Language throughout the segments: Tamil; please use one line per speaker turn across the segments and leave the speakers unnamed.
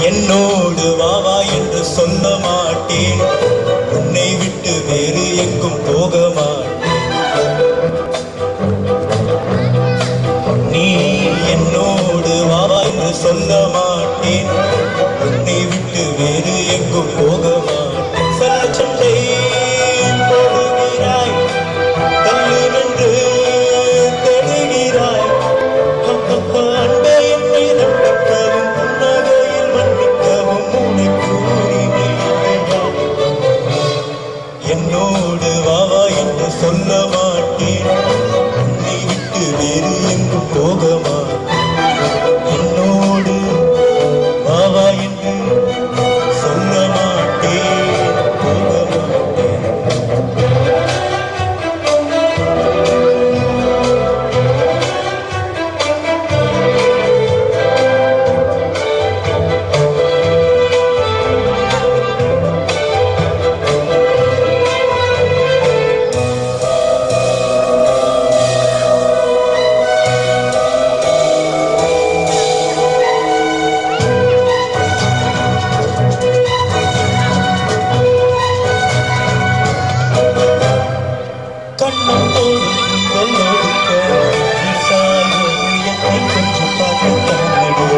என்னோடு வாவா என்று சொல்ல மாட்டேன், உன்னை விட்டு வேறு எங்கும் போக மாட்டேன். நீ என்னோடு வாவா என்று சொல்ல மாட்டேன், உன்னை விட்டு வேறு எங்கும் போக மாட்டேன். சொல்ல சண்டை போடுகிறாய், தள்ளு நின்று தேடுகிறாய். அன்பே என்னை தண்டிக்கவும் புன்னகையில் மன்னிக்கவும் உன்னை கூறி விடுகிறாய். என்னோடு வாவா என்று சொல்ல மாட்டேன், உன்னை விட்டு வேறு எங்கும் போக மாட்டேன். என்னோடு வாவா என்று சொல்ல மாட்டேன், போக மாட்டேன். கண்ணத்தோடு கொள்ளோடுக்க விசாயத்தை கொஞ்சம் பார்த்தானடி.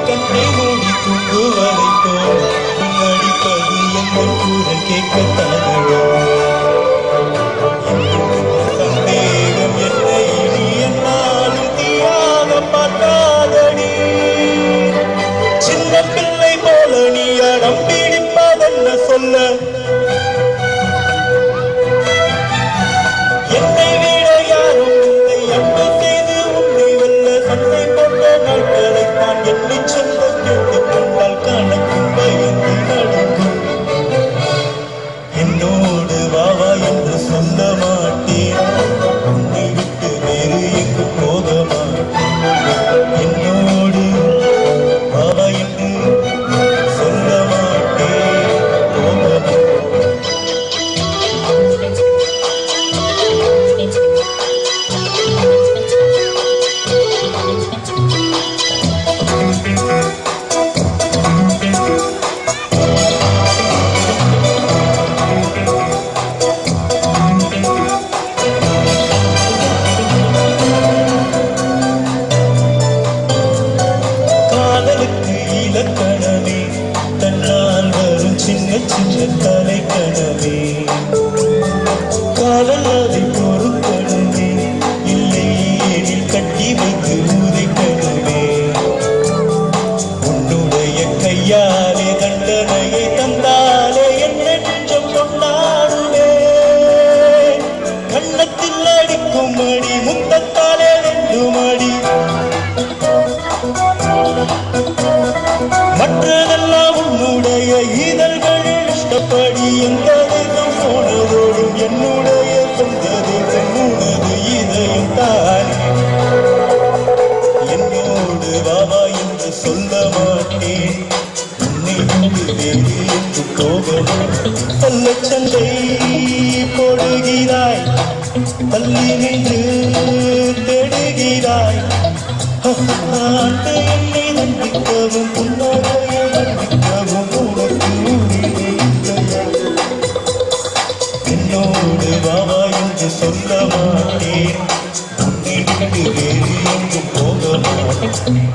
கண்ணை மூடி தூங்குவதை போல் பின்னடிப்பது எங்கள் குரல் கேட்கத்தானடி. சந்தேகம் என்னை நீ என்னாலும் தீயாக பார்க்காதடி. சின்ன பிள்ளை போல நீ அடம் பிடிப்பதென்ன சொல்ல, என்னை விட யாரும் இல்லை அன்பு செய்து உன்னை வெல்ல. சண்டை போட்ட நாட்களைத்தான் எண்ணி சொல்ல கேட்டுக் கொண்டால் கணக்கும் பயந்து நடுங்கும். என்னோடு வாவா என்று சொல்ல மாட்டேன், உன்னை விட்டு வேறு எங்கு போக மாட்டேன். என்னோடு வாவா என்று சொல்ல மாட்டேன், போக மாட்டேன். காதலுக்கு இலக்கணமே தன்னால் வரும் சின்ன சின்ன தலைக்கணமே. காதல் அதை பொறுக்கணுமே, இல்லை எனில் கட்டி வைத்து உதைக்கணுமே. உன்னுடைய கையாலே தண்டனையை தந்தாலே என் நெஞ்சம் கொண்டாடுவே. கண்ணத்தில் அடிக்கும் அடி முத்தத்தாலே ரெண்டும் அடி. மற்றதெல்லாம் உன்னுடைய இதழ்களில் இஷ்டப்படி. எந்த தேசம் போனதோடும் என்னுடைய சொந்த தேசம் உனது இதயம் தானே. என்னோடு வாவா என்று சொல்ல மாட்டேன், உன்னை விட்டு வேறு என்று போக மாட்டேன். சொல்ல சண்டை போடுகிறாய், தள்ளி நின்று தேடுகிறாய். ஆண்டு என்னை தண்டிக்கவும் புன்னகையை மன்னிக்கவும் உனக்கு உரிமை இல்லையா? என்னோடு வாவா என்று சொல்ல மாட்டேன், உன்னை விட்டு வேறு எங்கும் போக மாட்டேன்.